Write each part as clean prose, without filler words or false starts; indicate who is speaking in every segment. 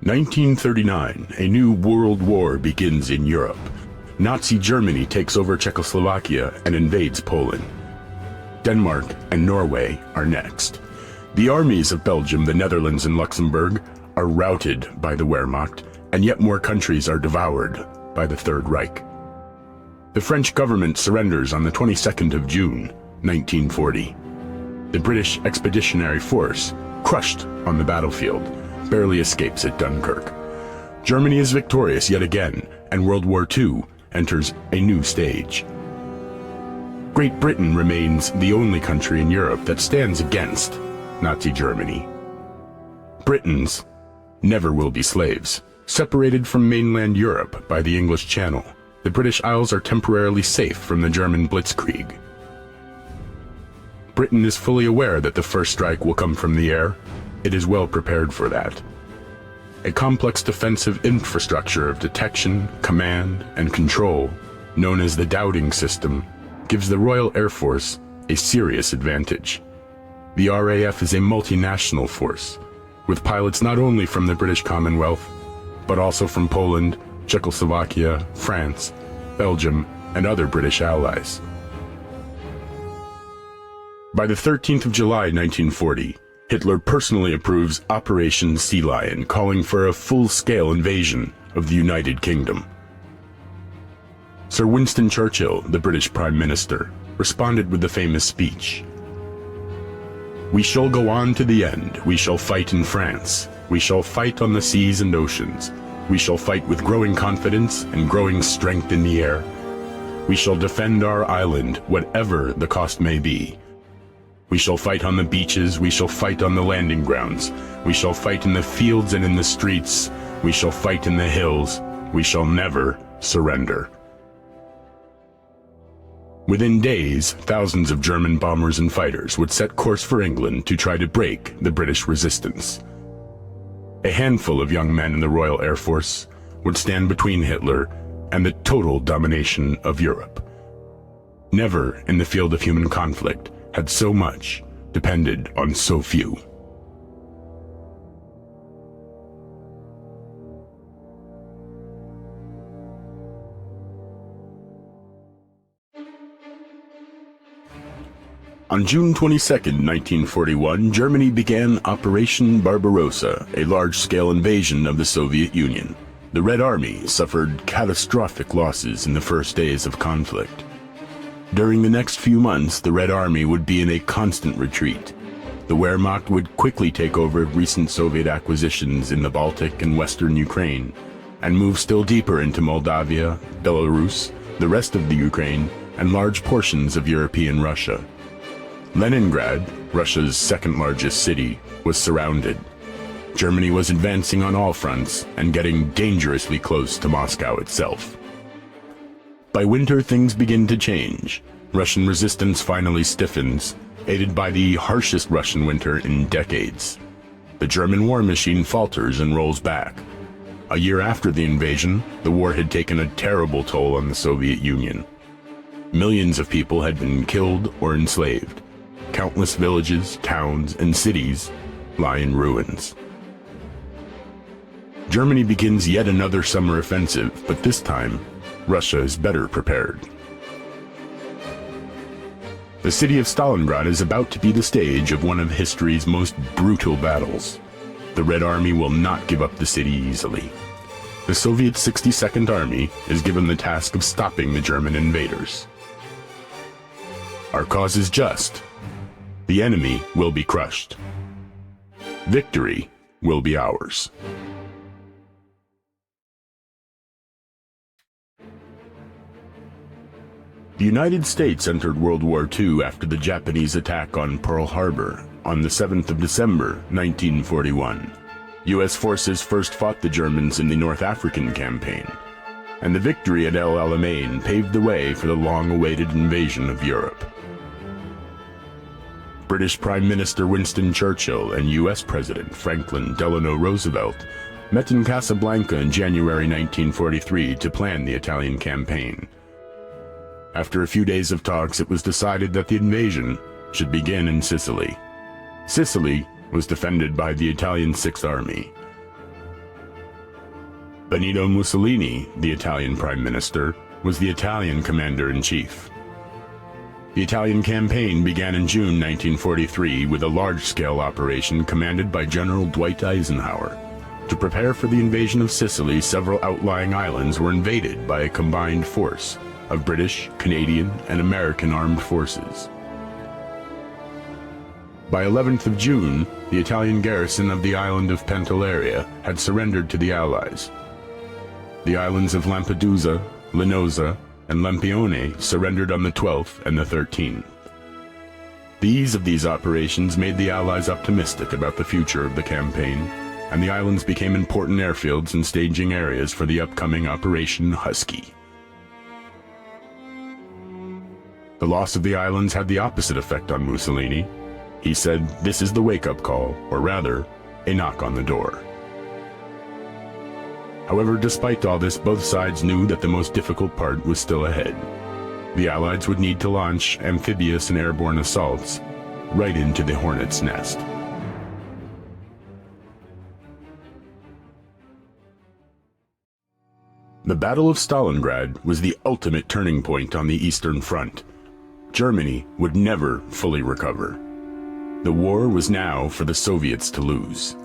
Speaker 1: 1939, a new world war begins in Europe. Nazi Germany takes over Czechoslovakia and invades Poland. Denmark and Norway are next. The armies of Belgium, the Netherlands, and Luxembourg are routed by the Wehrmacht, and yet more countries are devoured by the Third Reich. The French government surrenders on the 22nd of June, 1940. The British Expeditionary Force, crushed on the battlefield, barely escapes at Dunkirk. Germany is victorious yet again, and World War II enters a new stage. Great Britain remains the only country in Europe that stands against Nazi Germany. Britons never will be slaves. Separated from mainland Europe by the English Channel, the British Isles are temporarily safe from the German blitzkrieg. Britain is fully aware that the first strike will come from the air. It is well prepared for that. A complex defensive infrastructure of detection, command, and control, known as the Dowding system, gives the Royal Air Force a serious advantage. The RAF is a multinational force, with pilots not only from the British Commonwealth, but also from Poland, Czechoslovakia, France, Belgium, and other British allies. By the 13th of July 1940, Hitler personally approves Operation Sea Lion, calling for a full-scale invasion of the United Kingdom. Sir Winston Churchill, the British Prime Minister, responded with the famous speech, "We shall go on to the end. We shall fight in France. We shall fight on the seas and oceans. We shall fight with growing confidence and growing strength in the air. We shall defend our island, whatever the cost may be. We shall fight on the beaches. We shall fight on the landing grounds. We shall fight in the fields and in the streets. We shall fight in the hills. We shall never surrender." Within days, thousands of German bombers and fighters would set course for England to try to break the British resistance. A handful of young men in the Royal Air Force would stand between Hitler and the total domination of Europe. Never in the field of human conflict had so much depended on so few. On June 22, 1941, Germany began Operation Barbarossa, a large-scale invasion of the Soviet Union. The Red Army suffered catastrophic losses in the first days of conflict. During the next few months, the Red Army would be in a constant retreat. The Wehrmacht would quickly take over recent Soviet acquisitions in the Baltic and western Ukraine, and move still deeper into Moldavia, Belarus, the rest of the Ukraine, and large portions of European Russia. Leningrad, Russia's second-largest city, was surrounded. Germany was advancing on all fronts and getting dangerously close to Moscow itself. By winter, things begin to change. Russian resistance finally stiffens, aided by the harshest Russian winter in decades. The German war machine falters and rolls back. A year after the invasion, the war had taken a terrible toll on the Soviet Union. Millions of people had been killed or enslaved. Countless villages, towns, and cities lie in ruins. Germany begins yet another summer offensive, but this time, Russia is better prepared. The city of Stalingrad is about to be the stage of one of history's most brutal battles. The Red Army will not give up the city easily. The Soviet 62nd Army is given the task of stopping the German invaders. Our cause is just. The enemy will be crushed. Victory will be ours. The United States entered World War II after the Japanese attack on Pearl Harbor on the 7th of December, 1941. U.S. forces first fought the Germans in the North African campaign, and the victory at El Alamein paved the way for the long-awaited invasion of Europe. British Prime Minister Winston Churchill and U.S. President Franklin Delano Roosevelt met in Casablanca in January 1943 to plan the Italian campaign. After a few days of talks, it was decided that the invasion should begin in Sicily. Sicily was defended by the Italian Sixth Army. Benito Mussolini, the Italian Prime Minister, was the Italian Commander-in-Chief. The Italian campaign began in June 1943 with a large-scale operation commanded by General Dwight Eisenhower. To prepare for the invasion of Sicily, several outlying islands were invaded by a combined force of British, Canadian, and American armed forces. By 11th of June, the Italian garrison of the island of Pantelleria had surrendered to the Allies. The islands of Lampedusa, Linosa, and Lampione surrendered on the 12th and the 13th. The ease of these operations made the Allies optimistic about the future of the campaign, and the islands became important airfields and staging areas for the upcoming Operation Husky. The loss of the islands had the opposite effect on Mussolini. He said, "This is the wake-up call, or rather, a knock on the door." However, despite all this, both sides knew that the most difficult part was still ahead. The Allies would need to launch amphibious and airborne assaults right into the hornet's nest. The Battle of Stalingrad was the ultimate turning point on the Eastern Front. Germany would never fully recover. The war was now for the Soviets to lose.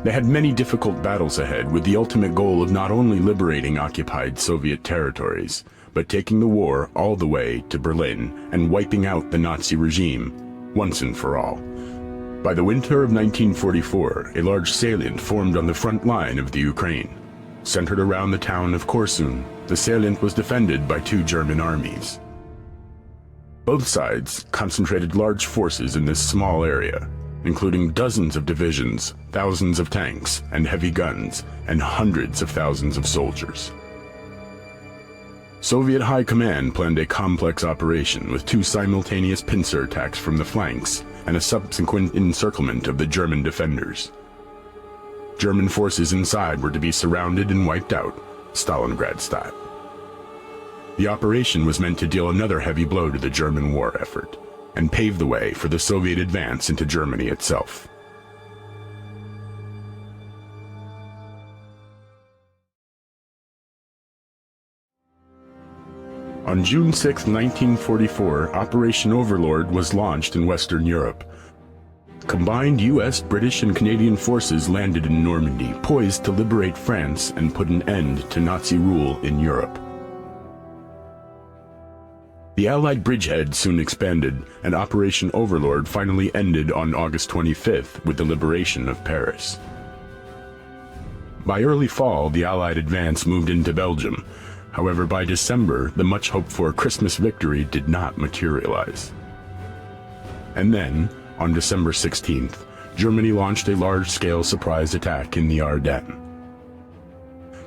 Speaker 1: They had many difficult battles ahead, with the ultimate goal of not only liberating occupied Soviet territories, but taking the war all the way to Berlin and wiping out the Nazi regime once and for all. By the winter of 1944, a large salient formed on the front line of the Ukraine. Centered around the town of Korsun, the salient was defended by two German armies. Both sides concentrated large forces in this small area, including dozens of divisions, thousands of tanks and heavy guns, and hundreds of thousands of soldiers. Soviet High Command planned a complex operation with two simultaneous pincer attacks from the flanks and a subsequent encirclement of the German defenders. German forces inside were to be surrounded and wiped out, Stalingrad style. The operation was meant to deal another heavy blow to the German war effort and pave the way for the Soviet advance into Germany itself. On June 6, 1944, Operation Overlord was launched in Western Europe. Combined US, British, and Canadian forces landed in Normandy, poised to liberate France and put an end to Nazi rule in Europe. The Allied bridgehead soon expanded, and Operation Overlord finally ended on August 25th with the liberation of Paris. By early fall, the Allied advance moved into Belgium. However, by December, the much-hoped-for Christmas victory did not materialize. And then, on December 16th, Germany launched a large-scale surprise attack in the Ardennes.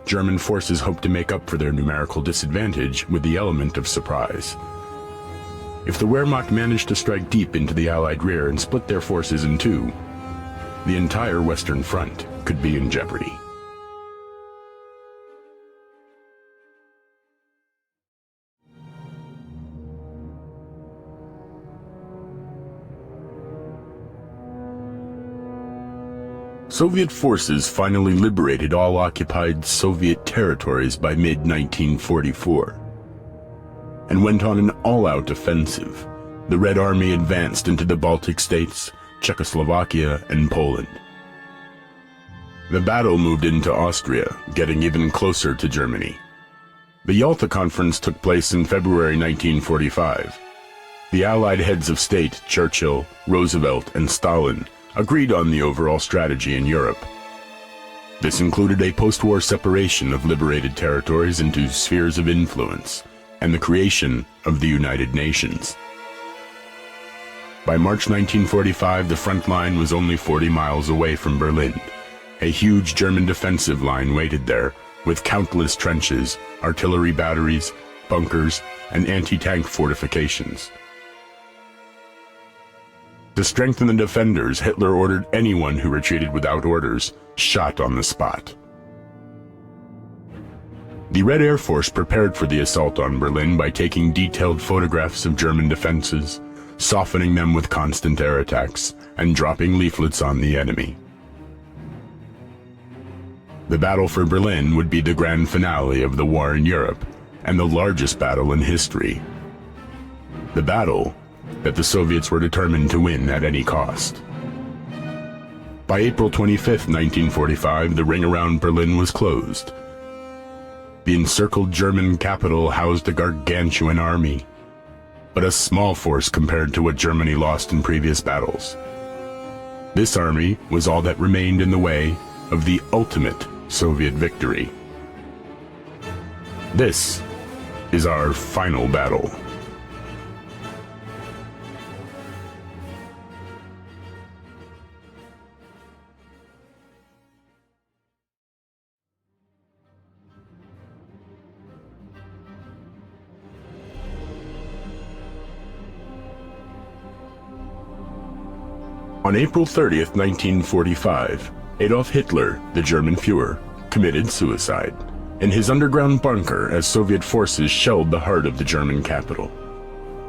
Speaker 1: German forces hoped to make up for their numerical disadvantage with the element of surprise. If the Wehrmacht managed to strike deep into the Allied rear and split their forces in two, the entire Western Front could be in jeopardy. Soviet forces finally liberated all occupied Soviet territories by mid-1944 and went on an all-out offensive. The Red Army advanced into the Baltic states, Czechoslovakia, and Poland. The battle moved into Austria, getting even closer to Germany. The Yalta Conference took place in February 1945. The Allied heads of state, Churchill, Roosevelt, and Stalin, agreed on the overall strategy in Europe. This included a post-war separation of liberated territories into spheres of influence and the creation of the United Nations. By March 1945, the front line was only 40 miles away from Berlin. A huge German defensive line waited there, with countless trenches, artillery batteries, bunkers, and anti-tank fortifications. To strengthen the defenders, Hitler ordered anyone who retreated without orders shot on the spot. The Red Air Force prepared for the assault on Berlin by taking detailed photographs of German defenses, softening them with constant air attacks, and dropping leaflets on the enemy. The battle for Berlin would be the grand finale of the war in Europe, and the largest battle in history. The battle that the Soviets were determined to win at any cost. By April 25, 1945, the ring around Berlin was closed. The encircled German capital housed a gargantuan army, but a small force compared to what Germany lost in previous battles. This army was all that remained in the way of the ultimate Soviet victory. This is our final battle. On April 30th, 1945, Adolf Hitler, the German Führer, committed suicide in his underground bunker as Soviet forces shelled the heart of the German capital.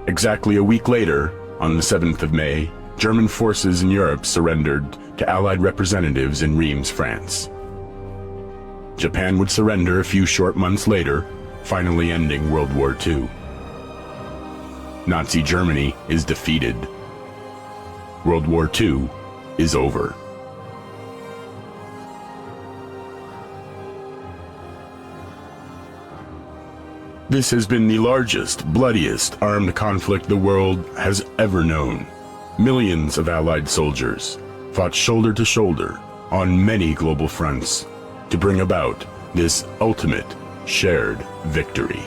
Speaker 1: Exactly a week later, on the 7th of May, German forces in Europe surrendered to Allied representatives in Reims, France. Japan would surrender a few short months later, finally ending World War II. Nazi Germany is defeated. World War II is over. This has been the largest, bloodiest armed conflict the world has ever known. Millions of Allied soldiers fought shoulder to shoulder on many global fronts to bring about this ultimate shared victory.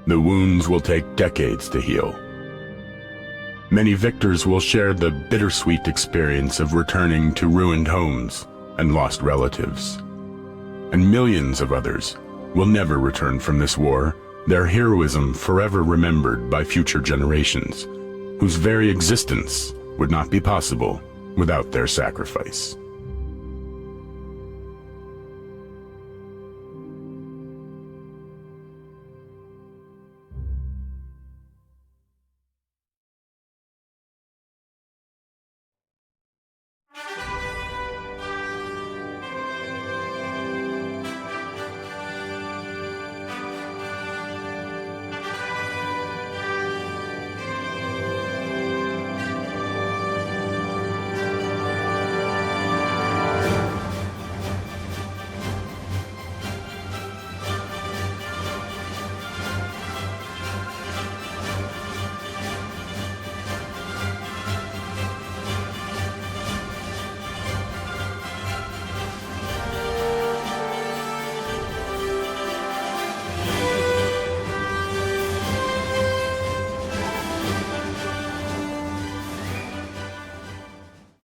Speaker 1: The wounds will take decades to heal. Many victors will share the bittersweet experience of returning to ruined homes and lost relatives. And millions of others will never return from this war, their heroism forever remembered by future generations, whose very existence would not be possible without their sacrifice.